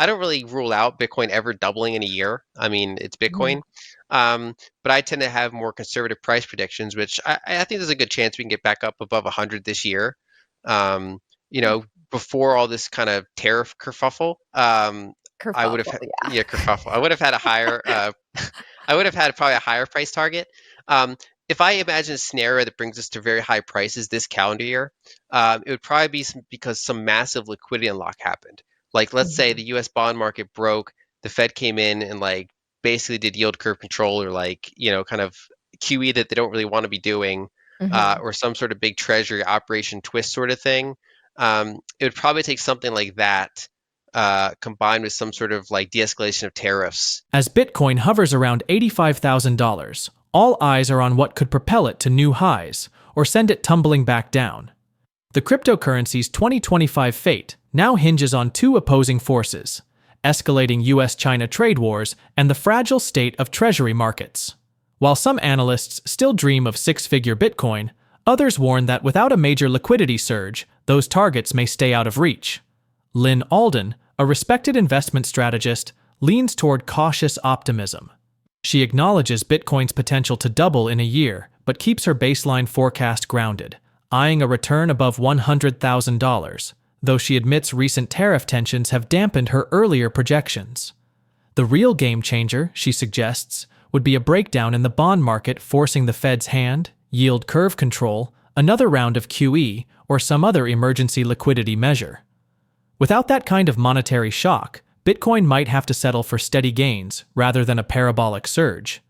I don't really rule out Bitcoin ever doubling in a year. I mean, it's Mhm. Bitcoin. But I tend to have more conservative price predictions, which I think there's a good chance we can get back up above 100 this year. Um, you know, before all this kind of tariff kerfuffle, I would have, Kerfuffle, yeah. yeah, kerfuffle. I would have had a higher, I would have had probably a higher price target. Um, if I imagine a scenario that brings us to very high prices this calendar year, it would probably be because some massive liquidity unlock happened. Like, let's say Mhm. the U.S. bond market broke, the Fed came in and like basically did yield curve control or like kind of QE that they don't really want to be doing, Mhm. or some sort of big treasury operation twist sort of thing. It would probably take something like that combined with some sort of like de-escalation of tariffs. As Bitcoin hovers around $85,000, all eyes are on what could propel it to new highs or send it tumbling back down. The cryptocurrency's 2025 fate now hinges on two opposing forces: escalating US-China trade wars and the fragile state of treasury markets. While some analysts still dream of six-figure Bitcoin, others warn that without a major liquidity surge, those targets may stay out of reach. Lyn Alden, a respected investment strategist, leans toward cautious optimism. She acknowledges Bitcoin's potential to double in a year, but keeps her baseline forecast grounded, eyeing a return above $100,000, though she admits recent tariff tensions have dampened her earlier projections. The real game changer, she suggests, would be a breakdown in the bond market forcing the Fed's hand, yield curve control, another round of QE, or some other emergency liquidity measure. Without that kind of monetary shock, Bitcoin might have to settle for steady gains rather than a parabolic surge.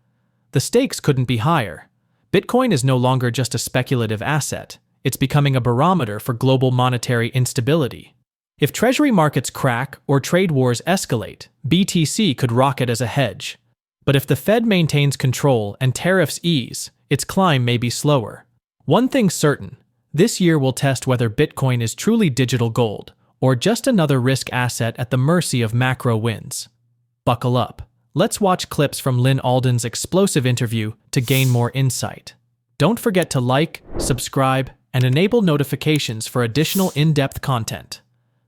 The stakes couldn't be higher. Bitcoin is no longer just a speculative asset, it's becoming a barometer for global monetary instability. If treasury markets crack or trade wars escalate, BTC could rocket as a hedge. But if the Fed maintains control and tariffs ease, its climb may be slower. One thing's certain: this year will test whether Bitcoin is truly digital gold, or just another risk asset at the mercy of macro winds. Buckle up. Let's watch clips from Lyn Alden's explosive interview to gain more insight. Don't forget to like, subscribe, and enable notifications for additional in-depth content.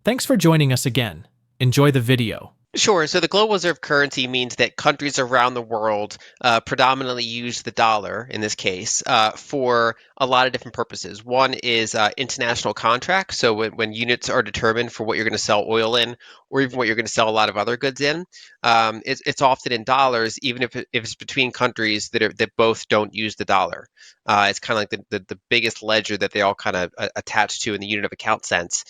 Thanks for joining us again. Enjoy the video. Sure. So the global reserve currency means that countries around the world predominantly use the dollar, in this case, for a lot of different purposes. One is international contracts. So when units are determined for what you're going to sell oil in, or even what you're going to sell a lot of other goods in, it's often in dollars, even if it's between countries that both don't use the dollar. It's kind of like the biggest ledger that they all kind of attach to in the unit of account sense.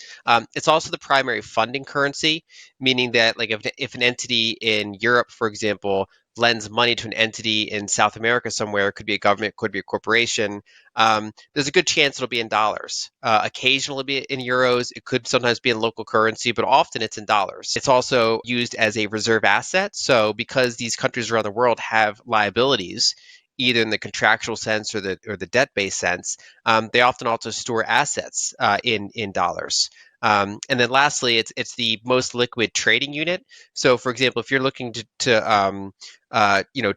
It's also the primary funding currency, meaning that like if an entity in Europe, for example, lends money to an entity in South America somewhere, it could be a government, could be a corporation, there's a good chance it'll be in dollars. Occasionally be in euros, it could sometimes be in local currency, but often it's in dollars. It's also used as a reserve asset. So because these countries around the world have liabilities, either in the contractual sense or the debt-based sense, they often also store assets in dollars. And then lastly, it's the most liquid trading unit. So, for example, if you're looking to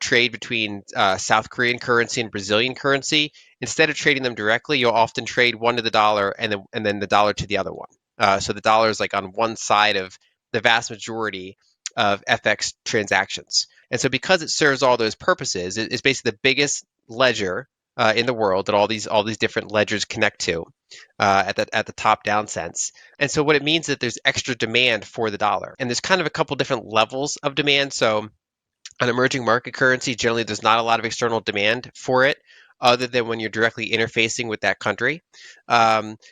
trade between South Korean currency and Brazilian currency, instead of trading them directly, you'll often trade one to the dollar and then the dollar to the other one. So the dollar is like on one side of the vast majority of FX transactions. And so because it serves all those purposes, it's basically the biggest ledger in the world that all these different ledgers connect to at the top down sense. And so what it means is that there's extra demand for the dollar. And there's kind of a couple different levels of demand. So an emerging market currency, generally there's not a lot of external demand for it other than when you're directly interfacing with that country.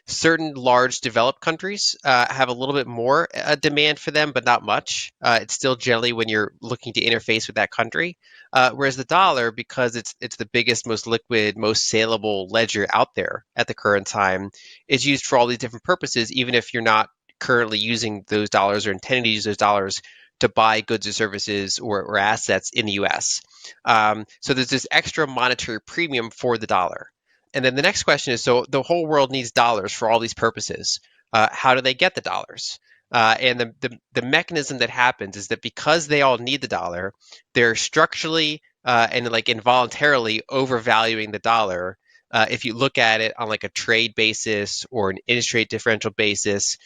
Certain large developed countries have a little bit more demand for them, but not much. It's still generally when you're looking to interface with that country. Whereas the dollar, because it's the biggest, most liquid, most saleable ledger out there at the current time, is used for all these different purposes, even if you're not currently using those dollars or intending to use those dollars to buy goods or services or assets in the US. So there's this extra monetary premium for the dollar. And then the next question is, so the whole world needs dollars for all these purposes. How do they get the dollars? And the mechanism that happens is that because they all need the dollar, they're structurally and like involuntarily overvaluing the dollar if you look at it on like a trade basis or an interest rate differential basis,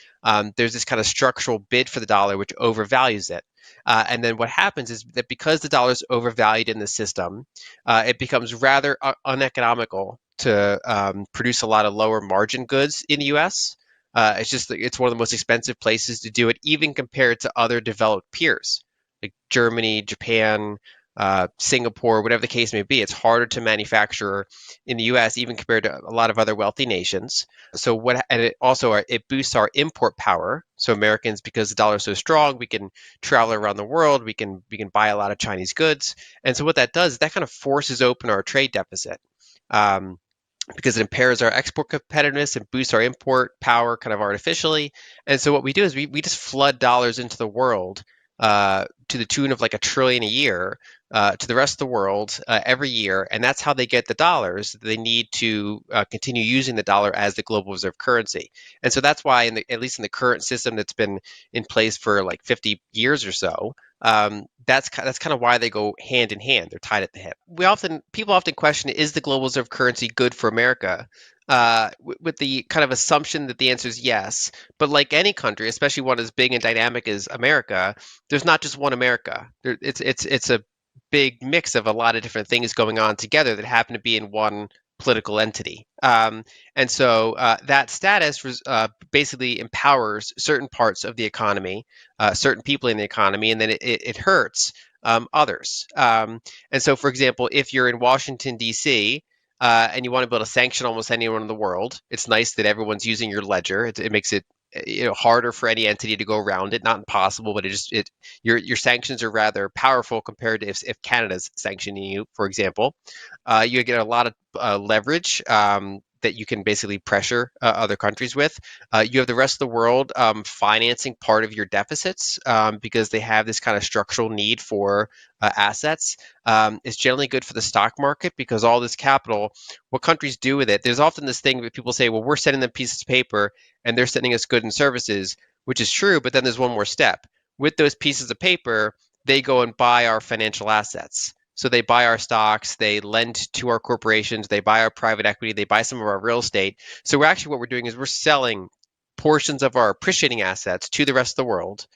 there's this kind of structural bid for the dollar which overvalues it. And then what happens is that because the dollar is overvalued in the system, it becomes rather uneconomical to produce a lot of lower margin goods in the U.S. It's one of the most expensive places to do it, even compared to other developed peers like Germany, Japan, Singapore, whatever the case may be. It's harder to manufacture in the U.S. even compared to a lot of other wealthy nations. And it also it boosts our import power. So Americans, because the dollar is so strong, we can travel around the world. We can buy a lot of Chinese goods, and so what that does is that kind of forces open our trade deficit. Um, because it impairs our export competitiveness and boosts our import power kind of artificially. And so what we do is we just flood dollars into the world to the tune of like $1 trillion a year to the rest of the world every year. And that's how they get the dollars they need to continue using the dollar as the global reserve currency. And so that's why, at least in the current system that's been in place for like 50 years or so, that's kind of why they go hand in hand. They're tied at the hip. People often question, is the global reserve currency good for America? With the kind of assumption that the answer is yes. But like any country, especially one as big and dynamic as America, there's not just one America. It's a big mix of a lot of different things going on together that happen to be in one political entity. And so that status basically empowers certain parts of the economy, certain people in the economy, and then it hurts others. And so, for example, if you're in Washington, D.C., and you want to be able to sanction almost anyone in the world, it's nice that everyone's using your ledger. It makes it harder for any entity to go around it. Not impossible, but your sanctions are rather powerful compared to if Canada's sanctioning you, for example. You get a lot of leverage that you can basically pressure other countries with. You have the rest of the world financing part of your deficits because they have this kind of structural need for assets. It's generally good for the stock market because all this capital, what countries do with it, there's often this thing that people say, well, we're sending them pieces of paper and they're sending us goods and services, which is true, but then there's one more step. With those pieces of paper, they go and buy our financial assets. So they buy our stocks, they lend to our corporations, they buy our private equity, they buy some of our real estate. So what we're doing is we're selling portions of our appreciating assets to the rest of the world,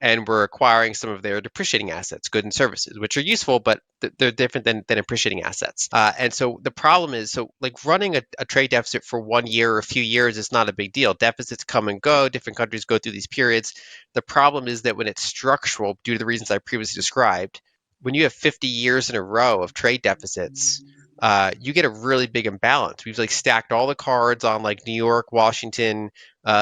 and we're acquiring some of their depreciating assets, goods and services, which are useful, but they're different than appreciating assets. And so the problem is, like running a trade deficit for 1 year or a few years is not a big deal. Deficits come and go. Different countries go through these periods. The problem is that when it's structural, due to the reasons I previously described, when you have 50 years in a row of trade deficits, you get a really big imbalance. We've like stacked all the cards on like New York, Washington,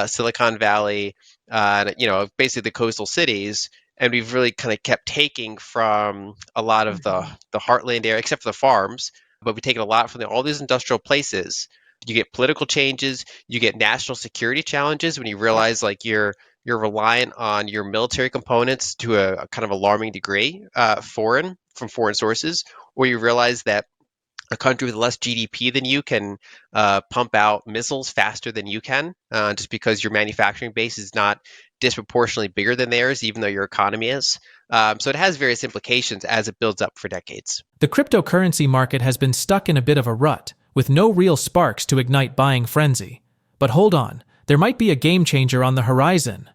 Silicon Valley, basically the coastal cities, and we've really kind of kept taking from a lot of the heartland area, except for the farms, but we've taken a lot from all these industrial places. You get political changes, you get national security challenges when you realize like you're reliant on your military components to a kind of alarming degree, from foreign sources, or you realize that a country with less GDP than you can pump out missiles faster than you can, just because your manufacturing base is not disproportionately bigger than theirs, even though your economy is. So it has various implications as it builds up for decades. The cryptocurrency market has been stuck in a bit of a rut, with no real sparks to ignite buying frenzy. But hold on, there might be a game changer on the horizon.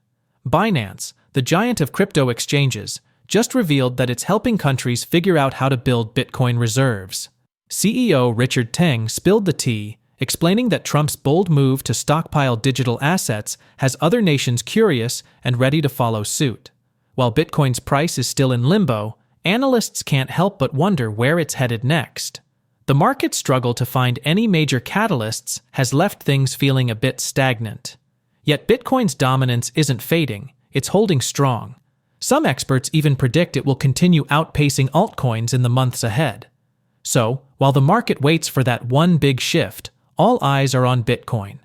Binance, the giant of crypto exchanges, just revealed that it's helping countries figure out how to build Bitcoin reserves. CEO Richard Teng spilled the tea, explaining that Trump's bold move to stockpile digital assets has other nations curious and ready to follow suit. While Bitcoin's price is still in limbo, analysts can't help but wonder where it's headed next. The market's struggle to find any major catalysts has left things feeling a bit stagnant. Yet Bitcoin's dominance isn't fading, it's holding strong. Some experts even predict it will continue outpacing altcoins in the months ahead. So, while the market waits for that one big shift, all eyes are on Bitcoin.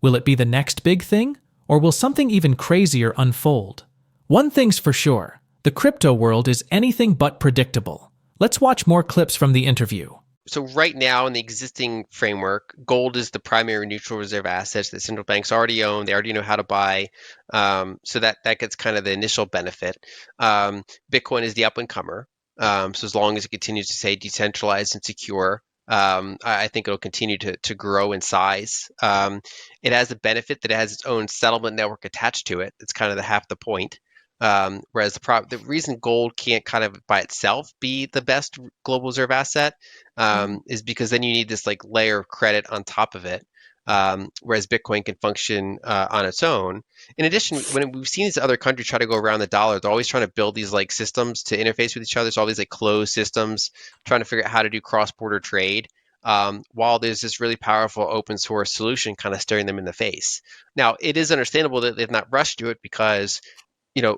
Will it be the next big thing, or will something even crazier unfold? One thing's for sure, the crypto world is anything but predictable. Let's watch more clips from the interview. So right now in the existing framework, gold is the primary neutral reserve asset that central banks already own. They already know how to buy. So that gets kind of the initial benefit. Bitcoin is the up and comer. So as long as it continues to stay decentralized and secure, I think it'll continue to grow in size. It has the benefit that it has its own settlement network attached to it. It's kind of half the point. Whereas the reason gold can't kind of by itself be the best global reserve asset Mhm. is because then you need this like layer of credit on top of it. Whereas Bitcoin can function on its own. In addition, when we've seen these other countries try to go around the dollar, they're always trying to build these like systems to interface with each other. So all these like closed systems, trying to figure out how to do cross-border trade. While there's this really powerful open source solution kind of staring them in the face. Now, it is understandable that they've not rushed to it because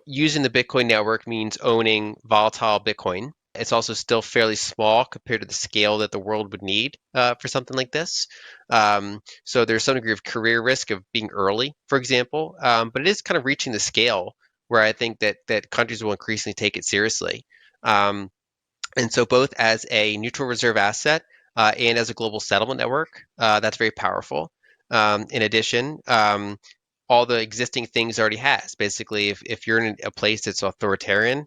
using the Bitcoin network means owning volatile Bitcoin. It's also still fairly small compared to the scale that the world would need for something like this. So there's some degree of career risk of being early, for example. But it is kind of reaching the scale where I think that countries will increasingly take it seriously. Um, and so both as a neutral reserve asset and as a global settlement network, that's very powerful. In addition, all the existing things it already has. Basically, if you're in a place that's authoritarian,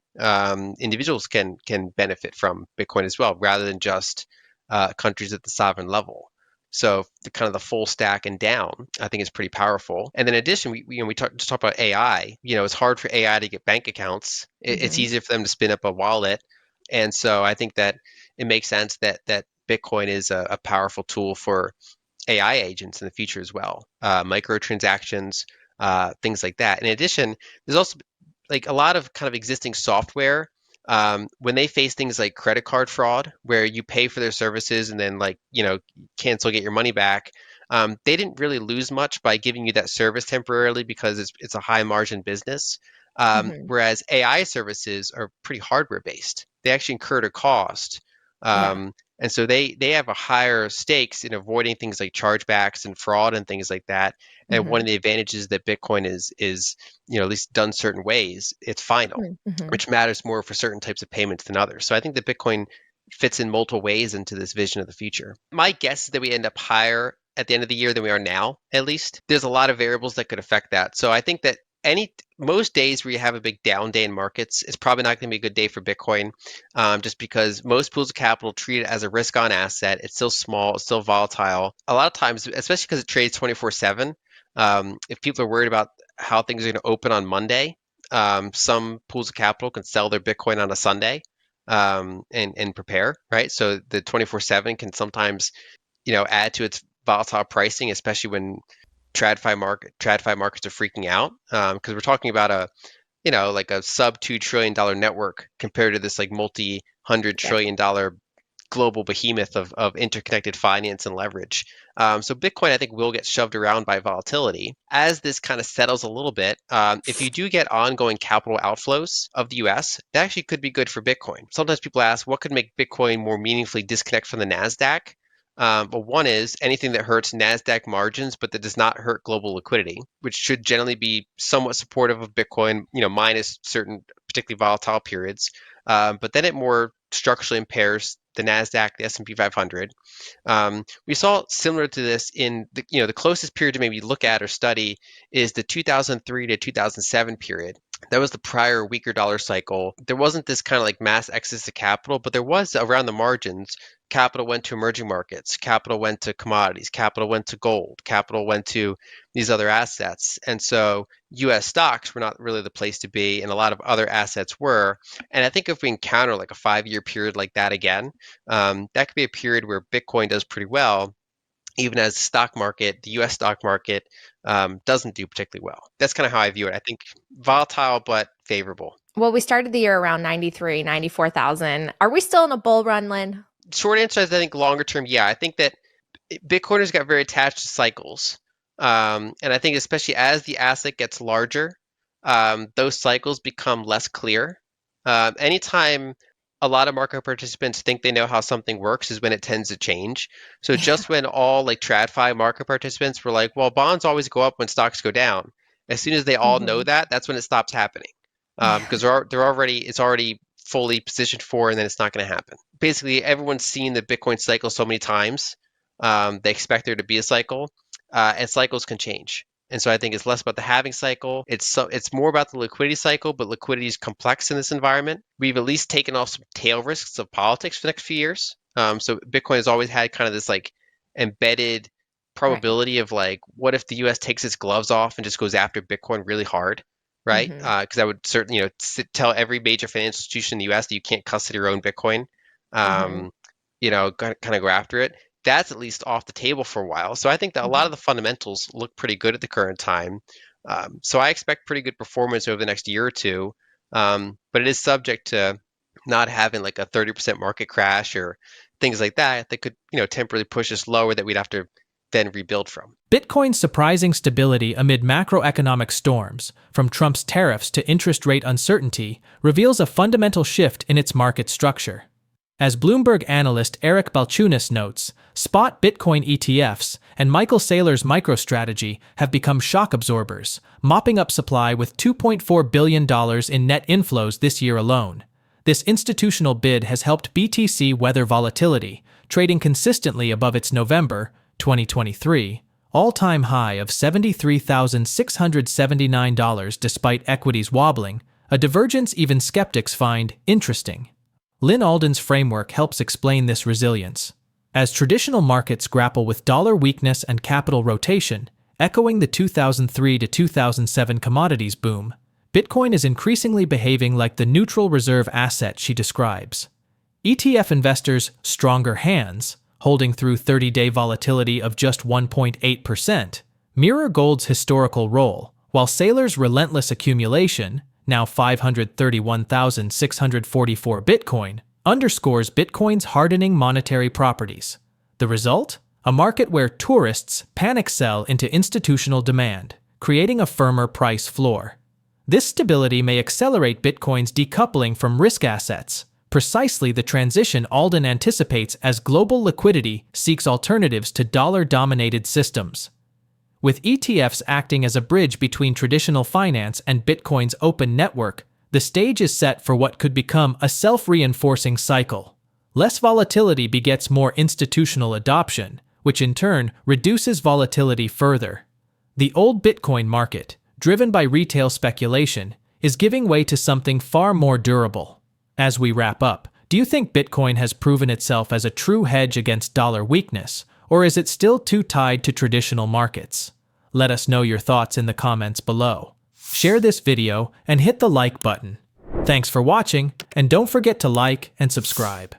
individuals can benefit from Bitcoin as well, rather than just countries at the sovereign level. So the kind of the full stack and down, I think is pretty powerful. And then in addition, we just talk about AI. It's hard for AI to get bank accounts. It's Mhm. easier for them to spin up a wallet, and so I think that it makes sense that Bitcoin is a powerful tool for AI agents in the future as well, microtransactions, things like that. In addition, there's also like a lot of kind of existing software. When they face things like credit card fraud, where you pay for their services and then like cancel, get your money back, they didn't really lose much by giving you that service temporarily because it's a high margin business. Mhm. Whereas AI services are pretty hardware based. They actually incurred a cost. Yeah. And so they have a higher stakes in avoiding things like chargebacks and fraud and things like that. And one of Mhm. the advantages that Bitcoin is at least done certain ways, it's final, Mhm. Mhm. which matters more for certain types of payments than others. So I think that Bitcoin fits in multiple ways into this vision of the future. My guess is that we end up higher at the end of the year than we are now, at least. There's a lot of variables that could affect that. So I think that most days where you have a big down day in markets, it's probably not going to be a good day for Bitcoin, just because most pools of capital treat it as a risk-on asset. It's still small, it's still volatile. A lot of times, especially because it trades 24/7, if people are worried about how things are going to open on Monday, some pools of capital can sell their Bitcoin on a Sunday and prepare, right? So the 24/7 can sometimes add to its volatile pricing, especially when TradFi markets are freaking out, because we're talking about like a sub $2 trillion network compared to this like multi-hundred trillion Exactly. dollar global behemoth of interconnected finance and leverage. So Bitcoin, I think, will get shoved around by volatility. As this kind of settles a little bit, if you do get ongoing capital outflows of the US, that actually could be good for Bitcoin. Sometimes people ask, what could make Bitcoin more meaningfully disconnect from the NASDAQ? But one is anything that hurts NASDAQ margins, but that does not hurt global liquidity, which should generally be somewhat supportive of Bitcoin, minus certain particularly volatile periods. But then it more structurally impairs the Nasdaq, the S&P 500. We saw similar to this in the closest period to maybe look at or study is the 2003 to 2007 period. That was the prior weaker dollar cycle. There wasn't this kind of like mass excess of capital, but there was around the margins. Capital went to emerging markets, capital went to commodities, capital went to gold, capital went to these other assets. And so US stocks were not really the place to be, and a lot of other assets were. And I think if we encounter like a 5 year period like that again, that could be a period where Bitcoin does pretty well, even as the stock market, the US stock market, doesn't do particularly well. That's kind of how I view it. I think volatile but favorable. Well, we started the year around 93, 94,000. Are we still in a bull run, Lynn? Short answer is I think longer term, yeah. I think that Bitcoiners got very attached to cycles. And I think especially as the asset gets larger, those cycles become less clear. Anytime a lot of market participants think they know how something works is when it tends to change. So Yeah. just when all like TradFi market participants were like, well, bonds always go up when stocks go down. As soon as they all know Mhm. that, that's when it stops happening. Yeah. Because it's already fully positioned for, and then it's not going to happen. Basically, everyone's seen the Bitcoin cycle so many times. They expect there to be a cycle, and cycles can change. And so I think it's less about the halving cycle. It's more about the liquidity cycle, but liquidity is complex in this environment. We've at least taken off some tail risks of politics for the next few years. So Bitcoin has always had kind of this like embedded Right. probability of like, what if the U.S. takes its gloves off and just goes after Bitcoin really hard, right? Hmm. Because I would certainly, tell every major financial institution in the U.S. that you can't custody your own Bitcoin. Hmm. Um, kind of go after it. That's at least off the table for a while. So I think that a lot Hmm. of the fundamentals look pretty good at the current time. So I expect pretty good performance over the next year or two. But it is subject to not having like a 30% market crash or things like that that could, temporarily push us lower that we'd have to then rebuild from. Bitcoin's surprising stability amid macroeconomic storms, from Trump's tariffs to interest rate uncertainty, reveals a fundamental shift in its market structure. As Bloomberg analyst Eric Balchunas notes, spot Bitcoin ETFs and Michael Saylor's MicroStrategy have become shock absorbers, mopping up supply with $2.4 billion in net inflows this year alone. This institutional bid has helped BTC weather volatility, trading consistently above its November 2023 all-time high of $73,679 despite equities wobbling, a divergence even skeptics find interesting. Lyn Alden's framework helps explain this resilience. As traditional markets grapple with dollar weakness and capital rotation, echoing the 2003 to 2007 commodities boom, Bitcoin is increasingly behaving like the neutral reserve asset she describes. ETF investors' stronger hands, holding through 30-day volatility of just 1.8%, mirror gold's historical role, while Saylor's relentless accumulation, now 531,644 Bitcoin, underscores Bitcoin's hardening monetary properties. The result? A market where tourists panic sell into institutional demand, creating a firmer price floor. This stability may accelerate Bitcoin's decoupling from risk assets, precisely the transition Alden anticipates as global liquidity seeks alternatives to dollar-dominated systems. With ETFs acting as a bridge between traditional finance and Bitcoin's open network, the stage is set for what could become a self-reinforcing cycle. Less volatility begets more institutional adoption, which in turn reduces volatility further. The old Bitcoin market, driven by retail speculation, is giving way to something far more durable. As we wrap up, do you think Bitcoin has proven itself as a true hedge against dollar weakness, or is it still too tied to traditional markets? Let us know your thoughts in the comments below. Share this video and hit the like button. Thanks for watching, and don't forget to like and subscribe.